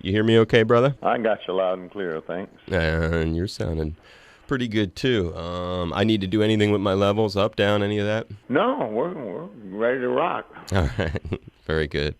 You hear me okay, brother? I got you loud and clear, thanks. And you're sounding pretty good too. I need to do anything with my levels, up, down, any of that? No, we're ready to rock. All right, very good.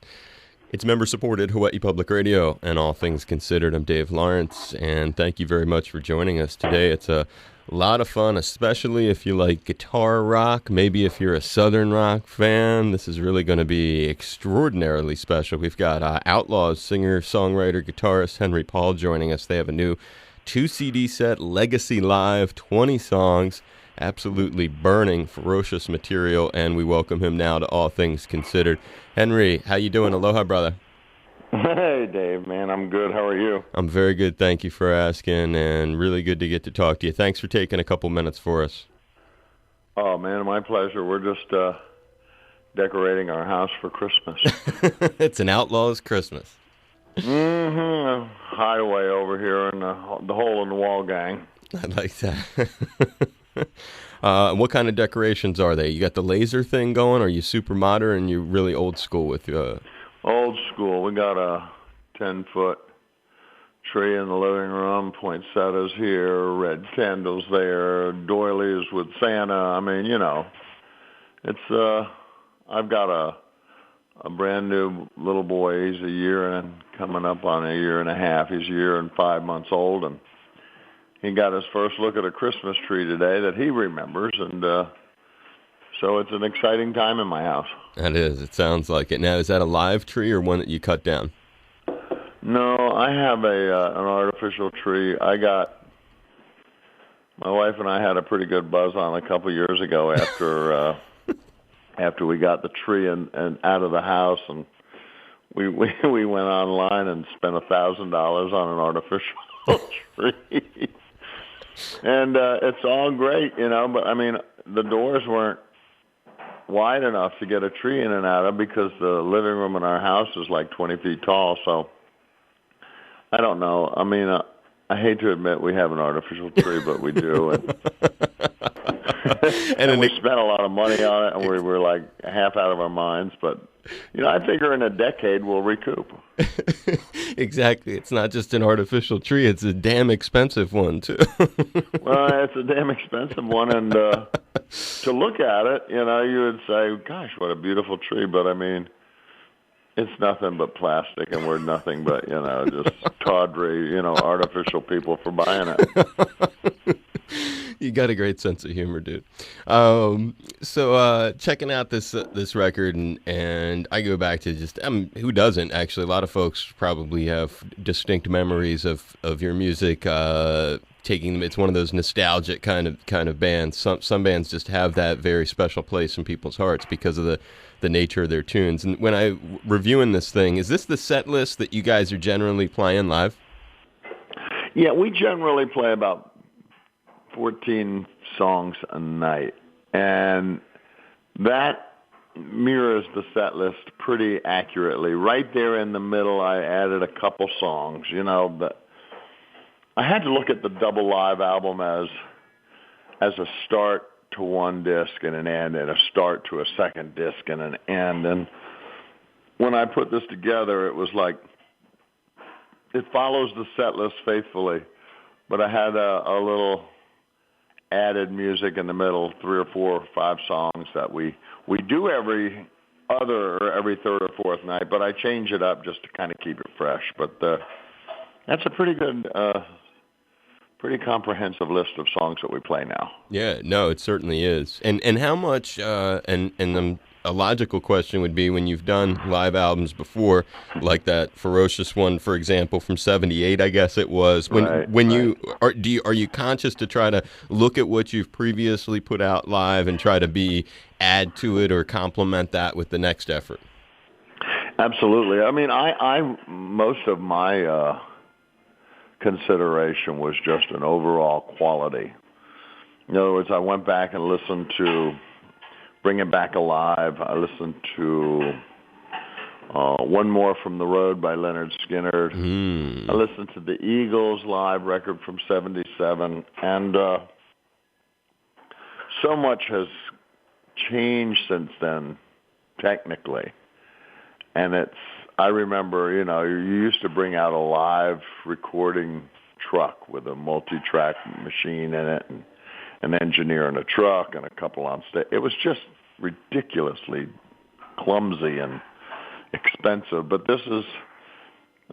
It's member supported Hawaii Public Radio and All Things Considered. I'm Dave Lawrence, and thank you very much for joining us today. It's a lot of fun, especially if you like guitar rock. Maybe if you're a Southern rock fan, this is really going to be extraordinarily special. We've got Outlaws singer, songwriter, guitarist Henry Paul joining us. They have a new 2 CD set, Legacy Live, 20 songs. Absolutely burning, ferocious material, and we welcome him now to All Things Considered. Henry, how you doing? Aloha, brother. Hey, Dave, man, I'm good. How are you? I'm very good. Thank you for asking, and really good to get to talk to you. Thanks for taking a couple minutes for us. Oh, man, my pleasure. We're just decorating our house for Christmas. It's an Outlaws Christmas. A hideaway over here in the hole in the wall gang. I like that. What kind of decorations are they? You got the laser thing going? Or are you super modern? You really old school with Old school. We got a 10-foot tree in the living room, poinsettias here, red candles there, doilies with Santa. I mean, it's I've got a brand new little boy. He's a year and coming up on a year and a half. He's a year and 5 months old, and he got his first look at a Christmas tree today that he remembers, and so it's an exciting time in my house. That is. It sounds like it. Now, is that a live tree or one that you cut down? No, I have an artificial tree. My wife and I had a pretty good buzz on a couple years ago after we got the tree and out of the house, and we went online and spent $1,000 on an artificial tree. And it's all great, but I mean, the doors weren't wide enough to get a tree in and out of because the living room in our house is like 20 feet tall. So I don't know. I mean, I hate to admit we have an artificial tree, but we do. And, and we spent a lot of money on it, and we were like half out of our minds. But, I figure in a decade we'll recoup. Exactly. It's not just an artificial tree. It's a damn expensive one, too. Well, it's a damn expensive one, and to look at it, you would say, gosh, what a beautiful tree. But, I mean, it's nothing but plastic, and we're nothing but, just tawdry, artificial people for buying it. You got a great sense of humor, dude. So checking out this record, and I go back to just who doesn't actually? A lot of folks probably have distinct memories of your music. Taking them, it's one of those nostalgic kind of bands. Some bands just have that very special place in people's hearts because of the nature of their tunes. And when I reviewing this thing, is this the set list that you guys are generally playing live? Yeah, we generally play about 14 songs a night, and that mirrors the set list pretty accurately. Right there in the middle, I added a couple songs, but I had to look at the double live album as a start to one disc and an end, and a start to a second disc and an end. And when I put this together, it was like it follows the set list faithfully, but I had a little added music in the middle, 3 or 4 or 5 songs that we do every other or every third or fourth night, but I change it up just to kind of keep it fresh. But that's a pretty good, pretty comprehensive list of songs that we play now. Yeah, no, it certainly is. And how much? A logical question would be, when you've done live albums before, like that ferocious one, for example, from '78, I guess it was. When you are you conscious to try to look at what you've previously put out live and try to add to it or complement that with the next effort? Absolutely. I mean, I most of my consideration was just an overall quality. In other words, I went back and listened to Bring It Back Alive. I listened to One More from the Road by Leonard Skinner. I listened to the Eagles live record from '77, and so much has changed since then, technically. And I remember, you used to bring out a live recording truck with a multi-track machine in it, and an engineer in a truck and a couple on stage. It was just ridiculously clumsy and expensive. But this is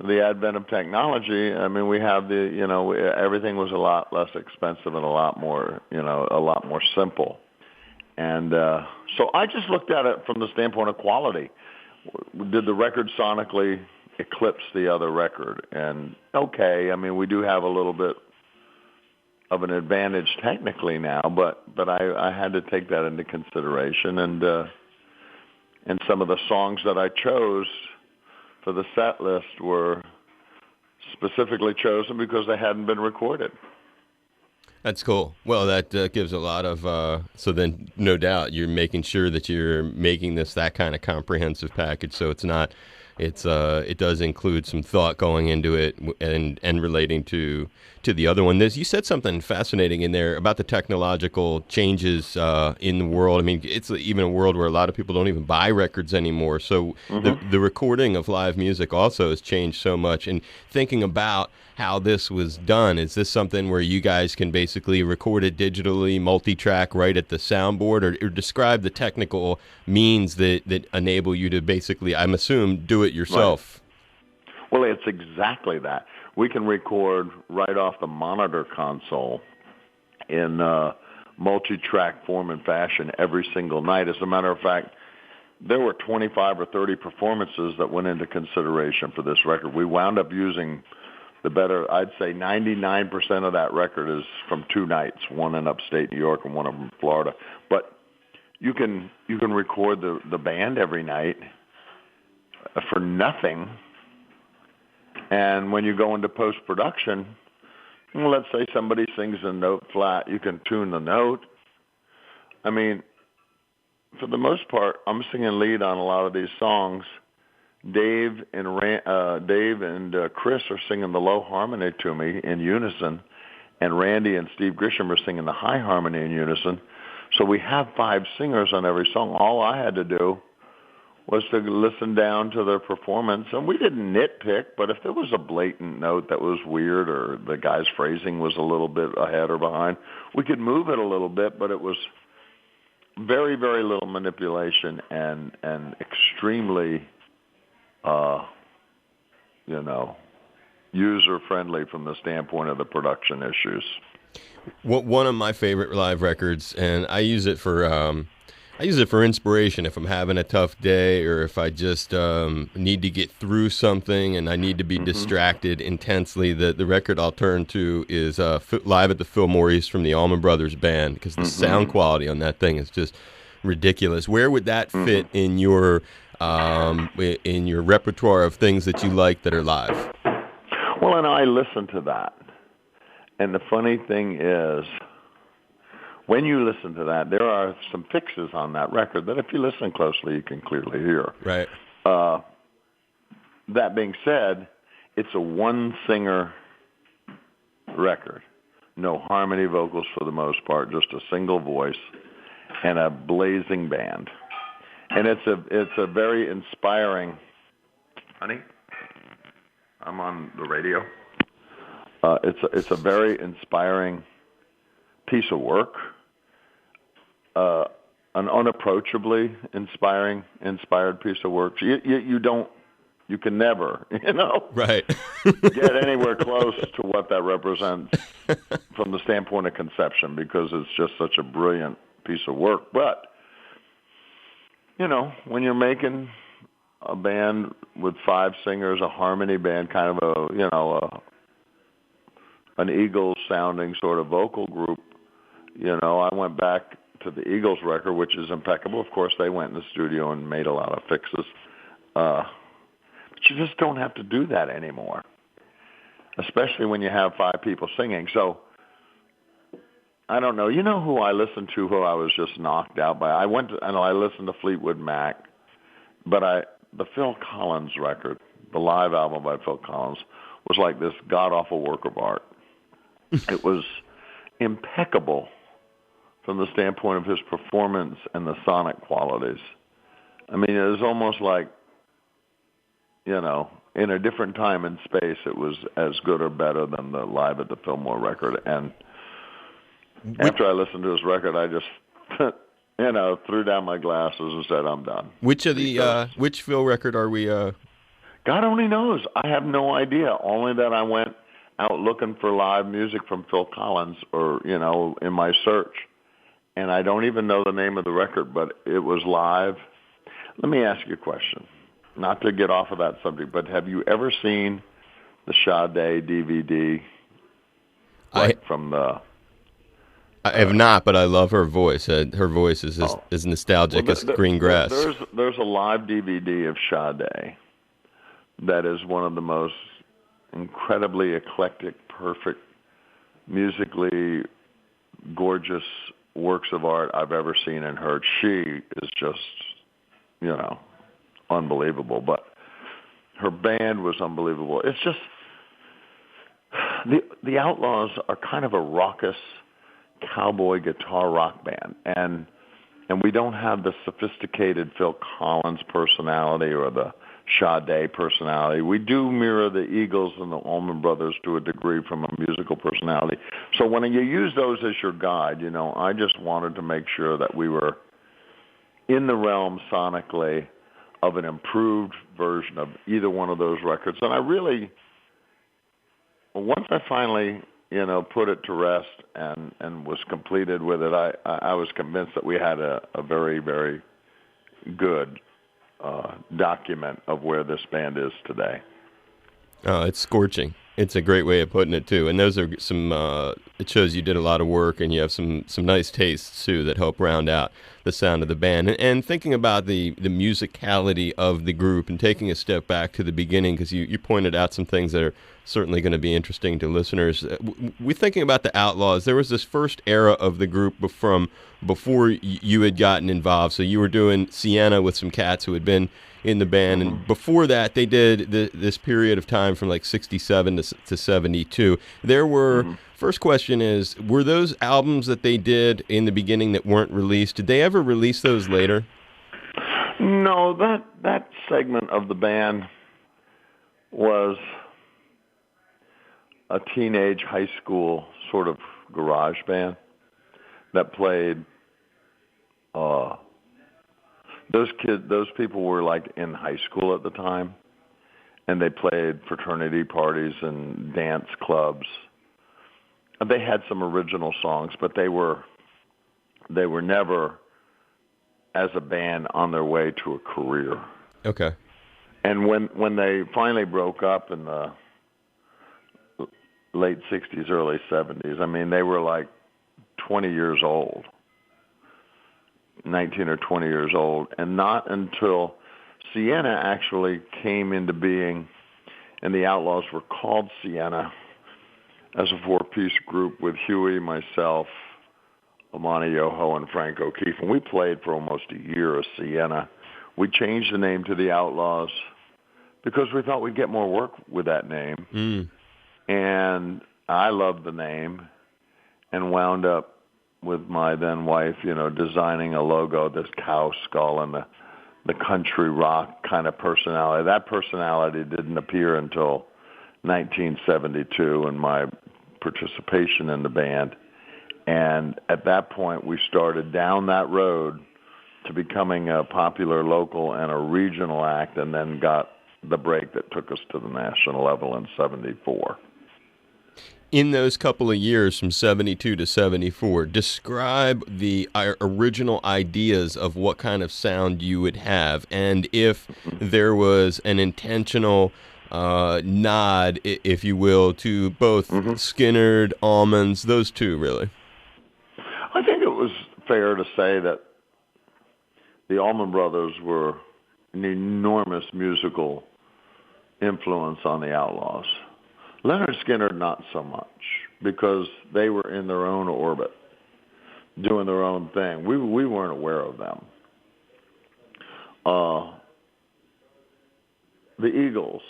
the advent of technology. I mean, we have everything was a lot less expensive and a lot more simple. And so I just looked at it from the standpoint of quality. Did the record sonically eclipse the other record? And okay, I mean, we do have a little bit of an advantage technically now, but I had to take that into consideration, and some of the songs that I chose for the set list were specifically chosen because they hadn't been recorded. That's cool. Well, that gives a lot of, so then no doubt you're making sure that you're making that kind of comprehensive package. So it's not, it does include some thought going into it and relating to the other one. You said something fascinating in there about the technological changes in the world. I mean, it's even a world where a lot of people don't even buy records anymore. So the recording of live music also has changed so much. And thinking about how this was done, is this something where you guys can basically record it digitally, multi-track right at the soundboard, or describe the technical means that enable you to basically, I'm assuming, do it yourself? Right. Well, it's exactly that. We can record right off the monitor console in multi-track form and fashion every single night. As a matter of fact, there were 25 or 30 performances that went into consideration for this record. We wound up using I'd say 99% of that record is from two nights, one in upstate New York and one in Florida. But you can record the band every night for nothing. And when you go into post-production, let's say somebody sings a note flat, you can tune the note. I mean, for the most part, I'm singing lead on a lot of these songs. Dave and Chris are singing the low harmony to me in unison, and Randy and Steve Grisham are singing the high harmony in unison. So we have 5 singers on every song. All I had to do was to listen down to their performance, and we didn't nitpick, but if there was a blatant note that was weird or the guy's phrasing was a little bit ahead or behind, we could move it a little bit, but it was very, very little manipulation and extremely user-friendly from the standpoint of the production issues. One of my favorite live records, and I use it for inspiration if I'm having a tough day or if I just need to get through something and I need to be distracted intensely. The record I'll turn to is Live at the Fillmore East from the Allman Brothers Band, because the sound quality on that thing is just ridiculous. Where would that fit in your repertoire of things that you like that are live? Well, and I listen to that. And the funny thing is, when you listen to that, there are some fixes on that record that if you listen closely, you can clearly hear. Right. That being said, it's a one-singer record. No harmony vocals for the most part, just a single voice and a blazing band. And it's a very inspiring. Honey, I'm on the radio. It's a very inspiring piece of work. An unapproachably inspired piece of work. You can never, right, get anywhere close to what that represents from the standpoint of conception, because it's just such a brilliant piece of work. But when you're making a band with 5 singers, a harmony band, kind of an Eagles sounding sort of vocal group, I went back to the Eagles record, which is impeccable. Of course, they went in the studio and made a lot of fixes. But you just don't have to do that anymore, especially when you have 5 people singing. So I don't know. You know who I listened to who I was just knocked out by? I listened to Fleetwood Mac, but the Phil Collins record, the live album by Phil Collins, was like this god-awful work of art. It was impeccable from the standpoint of his performance and the sonic qualities. I mean, it was almost like in a different time and space, it was as good or better than the Live at the Fillmore record. And after I listened to his record, I just, threw down my glasses and said, I'm done. Which Phil record are we? God only knows. I have no idea. Only that I went out looking for live music from Phil Collins or, in my search. And I don't even know the name of the record, but it was live. Let me ask you a question. Not to get off of that subject, but have you ever seen the Sade DVD? From the... I have not, but I love her voice. Her voice is as nostalgic as green grass. There's a live DVD of Sade that is one of the most incredibly eclectic, perfect, musically gorgeous works of art I've ever seen and heard. She is just, unbelievable. But her band was unbelievable. It's just the Outlaws are kind of a raucous cowboy guitar rock band, and we don't have the sophisticated Phil Collins personality or the Sade personality. We do mirror the Eagles and the Allman Brothers to a degree from a musical personality. So when you use those as your guide, I just wanted to make sure that we were in the realm sonically of an improved version of either one of those records. And I really, once I finally, put it to rest and was completed with it, I was convinced that we had a very, very good document of where this band is today. Oh, it's scorching. It's a great way of putting it, too. And those are some, it shows you did a lot of work and you have some nice tastes, too, that help round out the sound of the band. And thinking about the musicality of the group and taking a step back to the beginning, because you pointed out some things that are certainly going to be interesting to listeners. We're thinking about the Outlaws. There was this first era of the group from before you had gotten involved. So you were doing Sienna with some cats who had been in the band, and before that they did this period of time from like 67 to 72. There were, first question is, were those albums that they did in the beginning that weren't released, did they ever release those later? No, that segment of the band was a teenage high school sort of garage band that played those people were like in high school at the time, and they played fraternity parties and dance clubs. They had some original songs, but they were never as a band on their way to a career. Okay. And when they finally broke up in the late 60s, early 70s, I mean, they were like 20 years old. 19 or 20 years old, and not until Sienna actually came into being, and the Outlaws were called Sienna as a four-piece group with Huey, myself, Amani Yoho, and Frank O'Keefe, and we played for almost a year as Sienna. We changed the name to the Outlaws because we thought we'd get more work with that name, and I loved the name and wound up with my then wife, designing a logo, this cow skull and the country rock kind of personality. That personality didn't appear until 1972 and my participation in the band. And at that point, we started down that road to becoming a popular local and a regional act, and then got the break that took us to the national level in 74. In those couple of years from 72 to 74, describe the original ideas of what kind of sound you would have, and if there was an intentional nod, if you will, to both Skynyrd, Allmans, those two, really. I think it was fair to say that the Allman Brothers were an enormous musical influence on the Outlaws. Leonard Skynyrd, not so much, because they were in their own orbit, doing their own thing. We weren't aware of them. The Eagles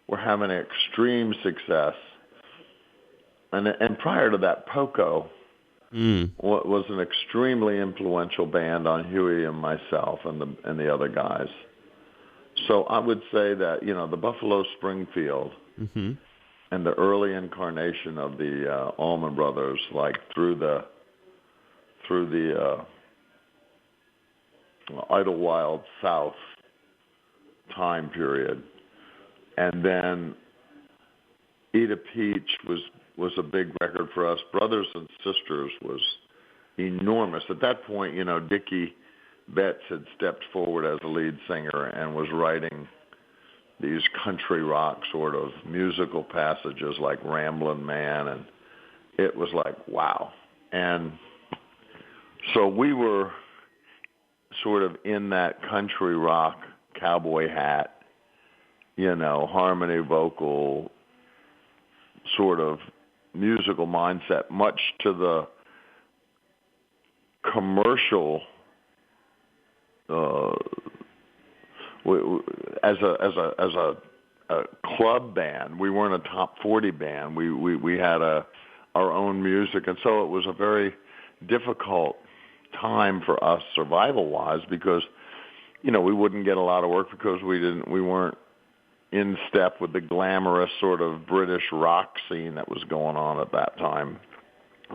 were having extreme success, and prior to that, Poco was an extremely influential band on Huey and myself and the other guys. So I would say that, the Buffalo Springfield Mm-hmm. and the early incarnation of the Allman Brothers, like through the Idlewild South time period, and then Eat a Peach was a big record for us. Brothers and Sisters was enormous. At that point, Dickie Betts had stepped forward as a lead singer and was writing these country rock sort of musical passages like Ramblin' Man, and it was like, wow. And so we were sort of in that country rock cowboy hat, harmony vocal sort of musical mindset, much to the commercial as a club band. We weren't a top 40 band. We had our own music, and so it was a very difficult time for us survival wise, because we wouldn't get a lot of work because we weren't in step with the glamorous sort of British rock scene that was going on at that time.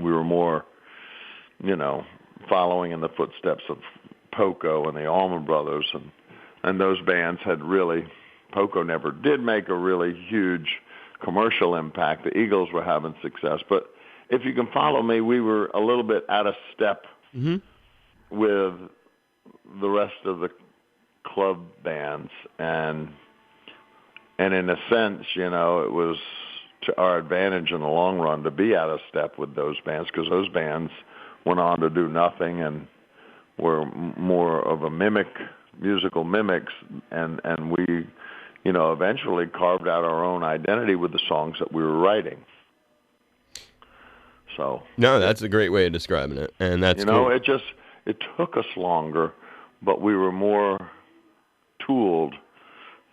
We were more following in the footsteps of Poco and the Allman Brothers, and those bands had really, Poco never did make a really huge commercial impact. The Eagles were having success, but if you can follow me, we were a little bit out of step Mm-hmm. with the rest of the club bands, and in a sense, it was to our advantage in the long run to be out of step with those bands, because those bands went on to do nothing and were more of a musical mimics, and we, eventually carved out our own identity with the songs that we were writing. So No, that's a great way of describing it, and that's cool. It took us longer, but we were more tooled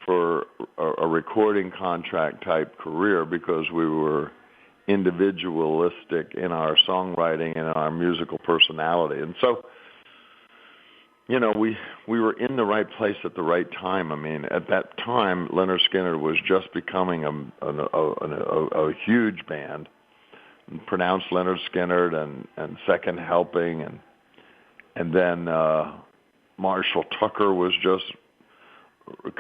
for a recording contract type career because we were individualistic in our songwriting and our musical personality. And so, we were in the right place at the right time. I mean, at that time, Leonard Skinner was just becoming a huge band, pronounced Leonard Skinner and Second Helping, and then Marshall Tucker was just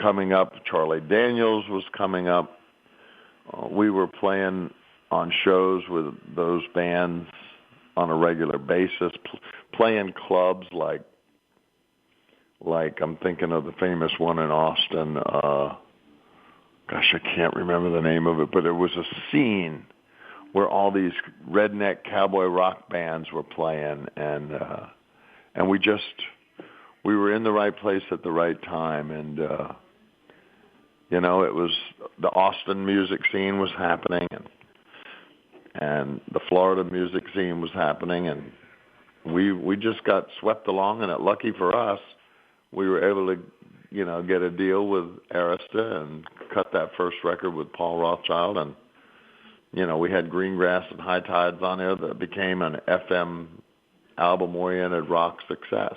coming up. Charlie Daniels was coming up. We were playing on shows with those bands on a regular basis, playing clubs like I'm thinking of the famous one in Austin. Gosh, I can't remember the name of it, but it was a scene where all these redneck cowboy rock bands were playing, and we were in the right place at the right time, and it was the Austin music scene was happening, and the Florida music scene was happening, and we just got swept along, and lucky for us, we were able to get a deal with Arista and cut that first record with Paul Rothchild, and we had Greengrass and High Tides on there that became an FM album-oriented rock success.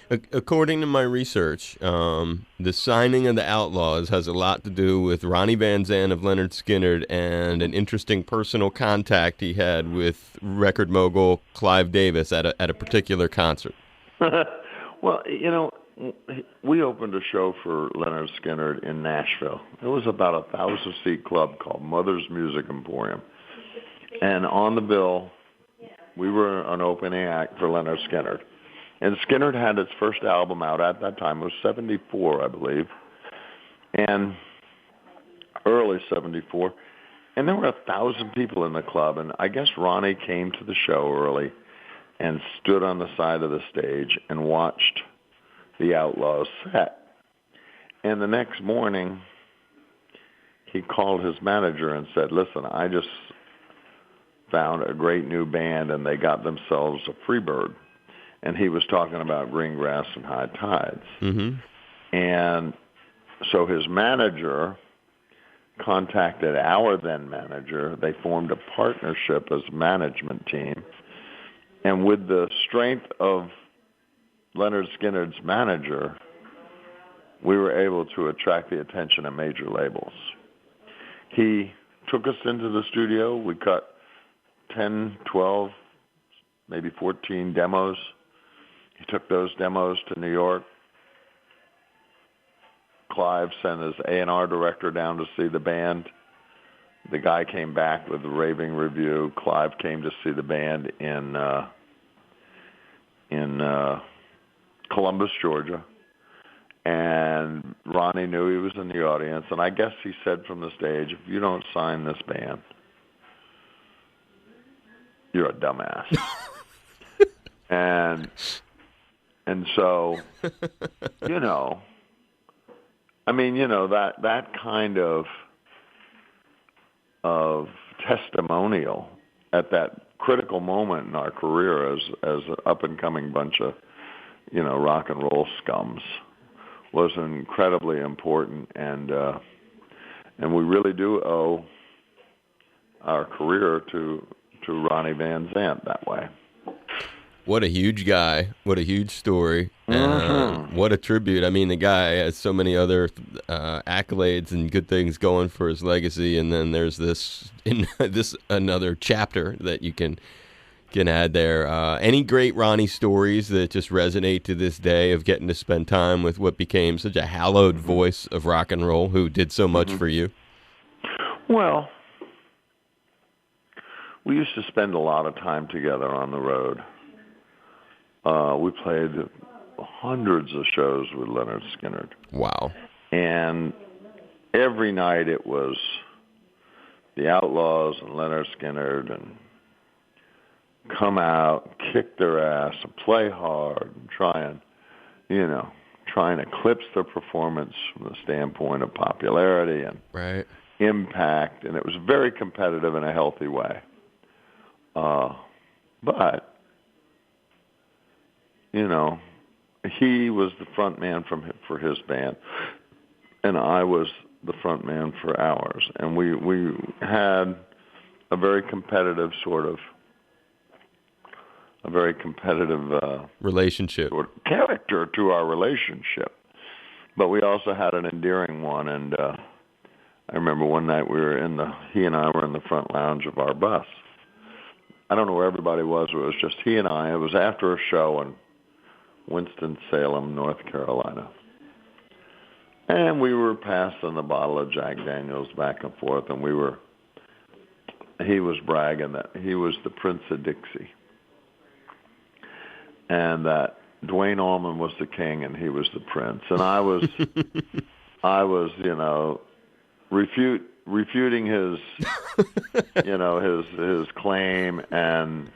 According to my research, the signing of the Outlaws has a lot to do with Ronnie Van Zant of Leonard Skinner and an interesting personal contact he had with record mogul Clive Davis at a particular concert. Well, we opened a show for Leonard Skinner in Nashville. It was about 1,000-seat club called Mother's Music Emporium. And on the bill, we were an opening act for Leonard Skinner. And Skinner had its first album out at that time. It was 74, I believe, and early 74. And there were 1,000 people in the club. And I guess Ronnie came to the show early and stood on the side of the stage and watched the Outlaws set. And the next morning, he called his manager and said, "Listen, I just found a great new band, and they got themselves a Freebird." And he was talking about Greengrass and High Tides. Mm-hmm. And so his manager contacted our then manager. They formed a partnership as a management team. And with the strength of Leonard Skinner's manager, we were able to attract the attention of major labels. He took us into the studio. We cut 10, 12, maybe 14 demos. He took those demos to New York. Clive sent his A&R director down to see the band. The guy came back with a raving review. Clive came to see the band in Columbus, Georgia. And Ronnie knew he was in the audience. And I guess he said from the stage, if you don't sign this band, you're a dumbass. and so, that kind of testimonial at that critical moment in our career as an up-and-coming bunch of, rock and roll scums was incredibly important, and we really do owe our career to Ronnie Van Zant that way. What a huge guy. What a huge story. What a tribute. I mean, the guy has so many other accolades and good things going for his legacy, and then there's this another chapter that you can add there. Any great Ronnie stories that just resonate to this day of getting to spend time with what became such a hallowed voice of rock and roll who did so much for you? Well, we used to spend a lot of time together on the road. We played hundreds of shows with Leonard Skinner. Wow. And every night it was the Outlaws and Leonard Skinner and come out, kick their ass, and play hard, and try and eclipse their performance from the standpoint of popularity and impact. And it was very competitive in a healthy way. But he was the front man for his band, and I was the front man for ours. And we had a very competitive relationship, sort of character to our relationship. But we also had an endearing one. And I remember one night he and I were in the front lounge of our bus. I don't know where everybody was. It was just he and I. It was after a show in Winston-Salem, North Carolina. And we were passing the bottle of Jack Daniels back and forth, and he was bragging that he was the Prince of Dixie. And that Duane Allman was the king and he was the prince. And I was, refuting his, his claim, and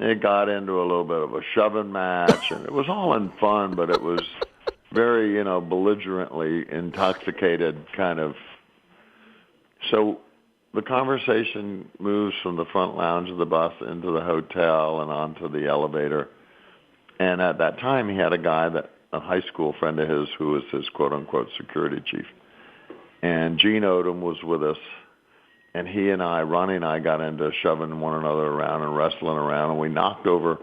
it got into a little bit of a shoving match, and it was all in fun, but it was very, belligerently intoxicated kind of. So the conversation moves from the front lounge of the bus into the hotel and onto the elevator. And at that time, he had a high school friend of his who was his quote-unquote security chief. And Gene Odom was with us, and Ronnie and I got into shoving one another around and wrestling around, and we knocked over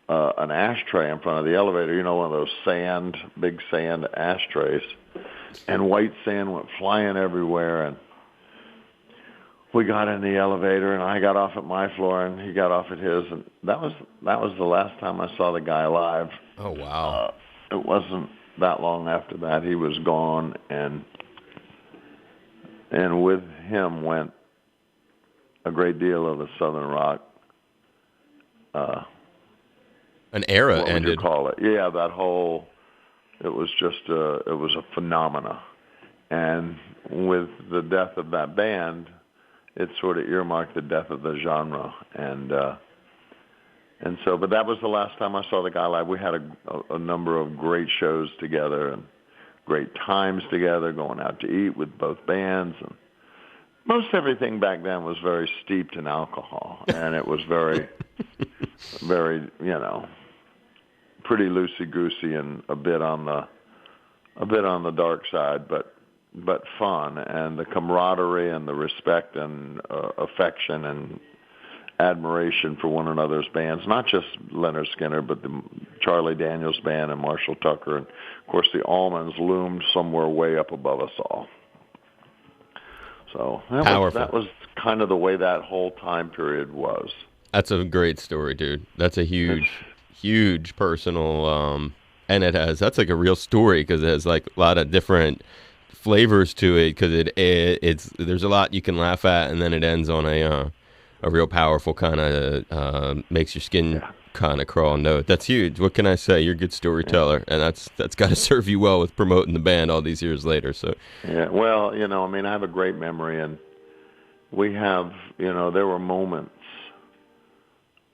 an ashtray in front of the elevator, one of those big sand ashtrays, and white sand went flying everywhere, and we got in the elevator, and I got off at my floor, and he got off at his, and that was the last time I saw the guy live. Oh, wow. It wasn't that long after that. He was gone, and with him went a great deal of the Southern rock. An era what ended. Would you call it? Yeah, that whole. It was a phenomena, and with the death of that band, it sort of earmarked the death of the genre, and so. But that was the last time I saw the guy live. We had a number of great shows together and great times together, going out to eat with both bands, and most everything back then was very steeped in alcohol, and it was very, very, pretty loosey-goosey and a bit on the dark side, but fun, and the camaraderie and the respect and affection and admiration for one another's bands, not just Leonard Skinner, but the Charlie Daniels Band and Marshall Tucker. And, of course, the Allmans loomed somewhere way up above us all. So that was kind of the way that whole time period was. That's a great story, dude. That's a huge personal, and that's like a real story because it has like a lot of different flavors to it because it's there's a lot you can laugh at, and then it ends on a real powerful kind of makes your skin kind of crawl note. That's huge. What can I say? You're a good storyteller, and that's got to serve you well with promoting the band all these years later. So yeah, well, I mean, I have a great memory, and we have, there were moments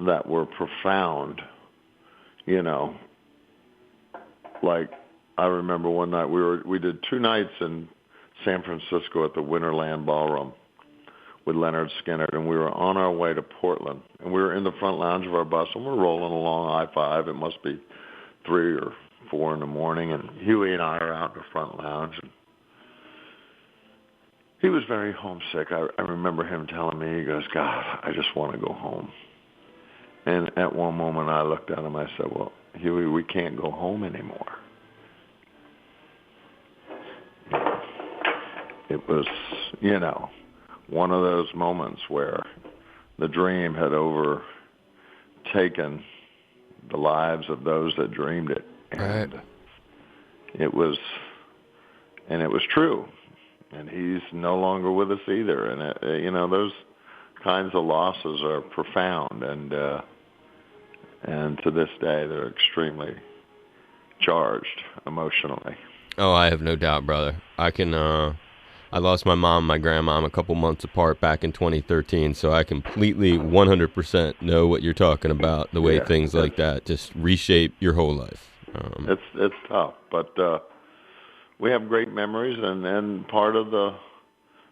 that were profound, like I remember one night we did 2 nights in San Francisco at the Winterland Ballroom with Leonard Skinner, and we were on our way to Portland, and we were in the front lounge of our bus, and we're rolling along I-5. It must be 3 or 4 in the morning, and Huey and I are out in the front lounge. And he was very homesick. I remember him telling me, he goes, God, I just want to go home. And at one moment I looked at him, I said, well, Huey, we can't go home anymore. It was, one of those moments where the dream had overtaken the lives of those that dreamed it. And right. It was true. And he's no longer with us either. And, those kinds of losses are profound. And to this day, they're extremely charged emotionally. Oh, I have no doubt, brother. I lost my mom and my grandmom a couple months apart back in 2013, so I completely 100% know what you're talking about, the way things like that just reshape your whole life. It's tough, but we have great memories, and part of the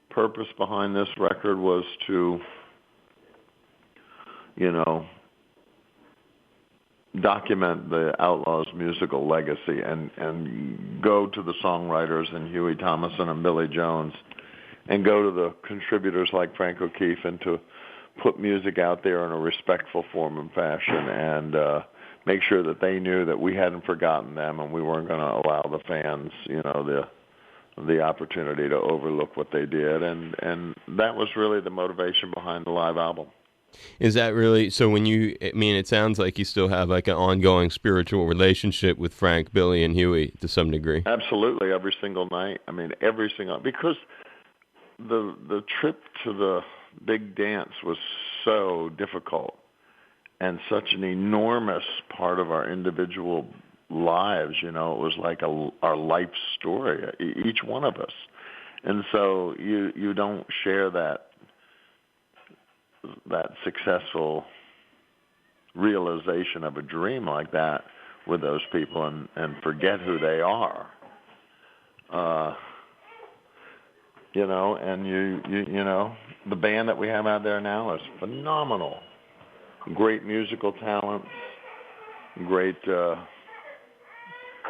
purpose behind this record was to, document the Outlaws' musical legacy and go to the songwriters and Huey Thomason and Billy Jones and go to the contributors like Frank O'Keefe and to put music out there in a respectful form and fashion and make sure that they knew that we hadn't forgotten them and we weren't going to allow the fans, the opportunity to overlook what they did. And that was really the motivation behind the live album. Is that really, so it sounds like you still have like an ongoing spiritual relationship with Frank, Billy, and Huey to some degree. Absolutely, every single night. Because the trip to the big dance was so difficult and such an enormous part of our individual lives, it was like our life story, each one of us. And so you don't share that successful realization of a dream like that with those people and forget who they are. And the band that we have out there now is phenomenal. Great musical talents, great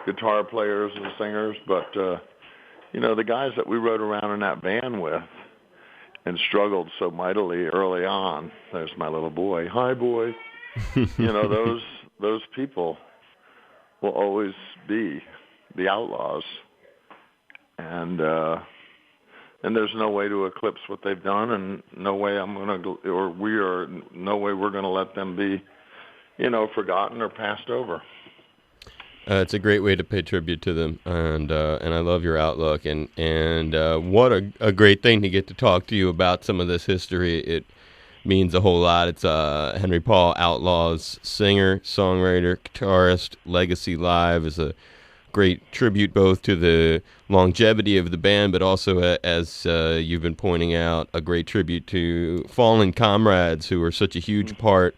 guitar players and singers, but the guys that we rode around in that van with and struggled so mightily early on. There's my little boy. Hi, boy. Those people will always be the Outlaws, and there's no way to eclipse what they've done, and no way we're gonna let them be, forgotten or passed over. It's a great way to pay tribute to them, and I love your outlook, and what a great thing to get to talk to you about some of this history. It means a whole lot. It's Henry Paul, Outlaws singer, songwriter, guitarist. Legacy Live is a great tribute both to the longevity of the band, but also, as you've been pointing out, a great tribute to fallen comrades who are such a huge part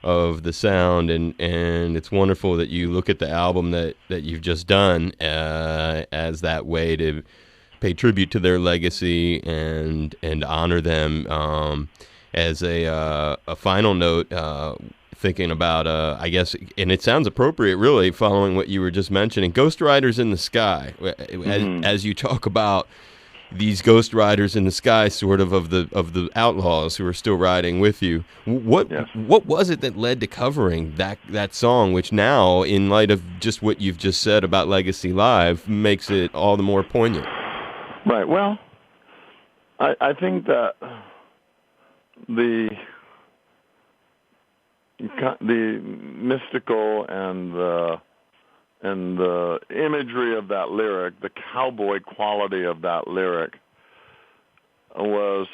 of the sound, and it's wonderful that you look at the album that you've just done as that way to pay tribute to their legacy and honor them. As a final note, thinking about I guess, and it sounds appropriate really following what you were just mentioning, Ghost Riders in the Sky, as you talk about these ghost riders in the sky, sort of the outlaws who are still riding with you. What Yes. what was it that led to covering that song, which now, in light of just what you've just said about Legacy Live, makes it all the more poignant? Right. Well, I think that the mystical and the imagery of that lyric, the cowboy quality of that lyric was,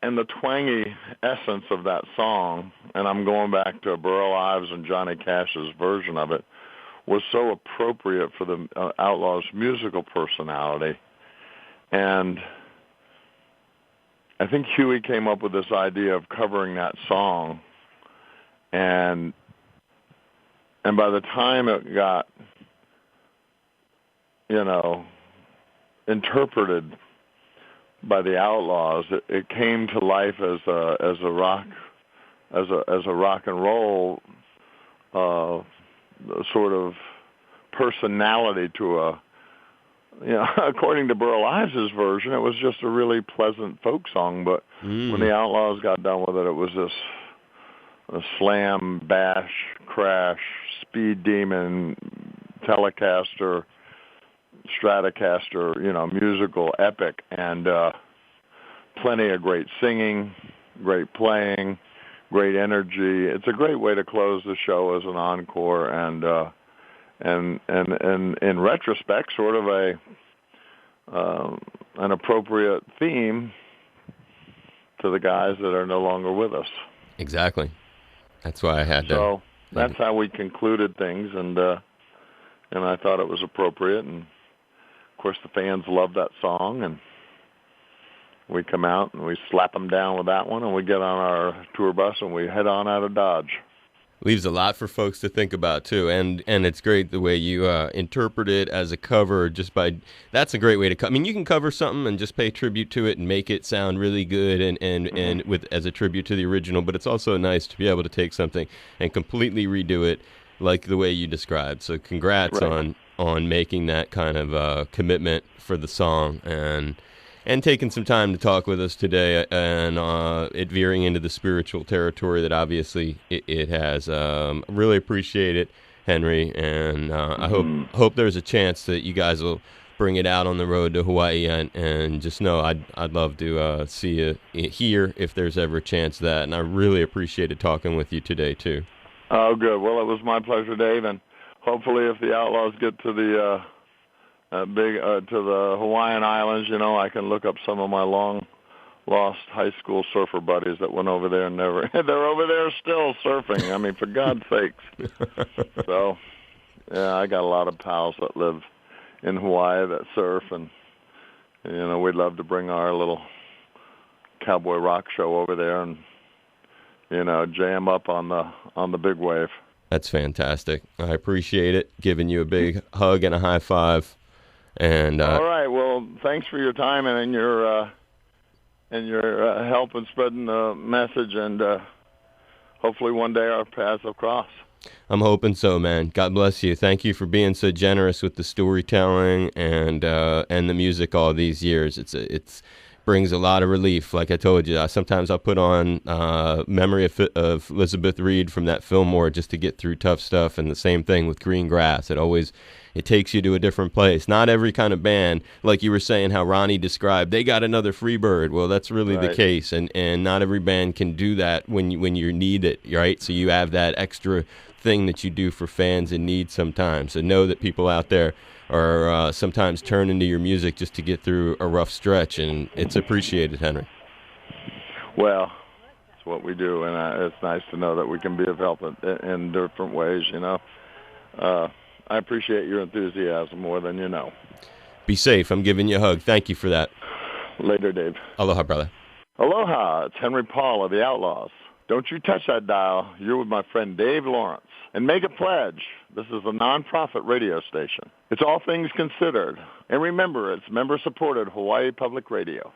and the twangy essence of that song, and I'm going back to Burl Ives and Johnny Cash's version of it, was so appropriate for the Outlaws' musical personality. And I think Huey came up with this idea of covering that song, and by the time it got, interpreted by the Outlaws, it came to life as a rock and roll sort of personality to a. According to Burl Ives' version, it was just a really pleasant folk song. But when the Outlaws got done with it, it was this a slam, bash, crash, speed demon, Telecaster, Stratocaster, musical epic, and plenty of great singing, great playing, great energy. It's a great way to close the show as an encore, and in retrospect, sort of an appropriate theme to the guys that are no longer with us. Exactly. That's why I had to. So that's how we concluded things, and I thought it was appropriate. And of course, the fans love that song, and we come out and we slap them down with that one, and we get on our tour bus and we head on out of Dodge. Leaves a lot for folks to think about too, and it's great the way you interpret it as a cover. That's a great way to. I mean, you can cover something and just pay tribute to it and make it sound really good, and with as a tribute to the original. But it's also nice to be able to take something and completely redo it, like the way you described. So, congrats on making that kind of commitment for the song and taking some time to talk with us today, and it veering into the spiritual territory that obviously it has. Really appreciate it, Henry, and I hope there's a chance that you guys will bring it out on the road to Hawaii, and just know I'd love to see you here if there's ever a chance of that, and I really appreciated talking with you today too. Oh, good. Well, it was my pleasure, Dave, and hopefully if the Outlaws get to the to the Hawaiian Islands, I can look up some of my long lost high school surfer buddies that went over there and they're over there still surfing. I mean, for God's sakes. So, yeah, I got a lot of pals that live in Hawaii that surf, and we'd love to bring our little cowboy rock show over there and jam up on the big wave. That's fantastic. I appreciate it. Giving you a big hug and a high five. And all right. Well, thanks for your time and your help in spreading the message, and hopefully one day our paths will cross. I'm hoping so, man. God bless you. Thank you for being so generous with the storytelling and the music all these years. It's brings a lot of relief. Like I told you, sometimes I'll put on Memory of Elizabeth Reed from that Fillmore just to get through tough stuff, and the same thing with Green Grass. It takes you to a different place. Not every kind of band, like you were saying how Ronnie described, they got another Freebird. Well, that's really the case, and not every band can do that when you need it, right? So you have that extra thing that you do for fans in need sometimes. So know that people out there are sometimes turning to your music just to get through a rough stretch, and it's appreciated, Henry. Well, it's what we do, and it's nice to know that we can be of help in different ways, I appreciate your enthusiasm more than you know. Be safe. I'm giving you a hug. Thank you for that. Later, Dave. Aloha, brother. Aloha. It's Henry Paul of the Outlaws. Don't you touch that dial. You're with my friend Dave Lawrence. And make a pledge. This is a nonprofit radio station. It's all things considered. And remember, it's member-supported Hawaii Public Radio.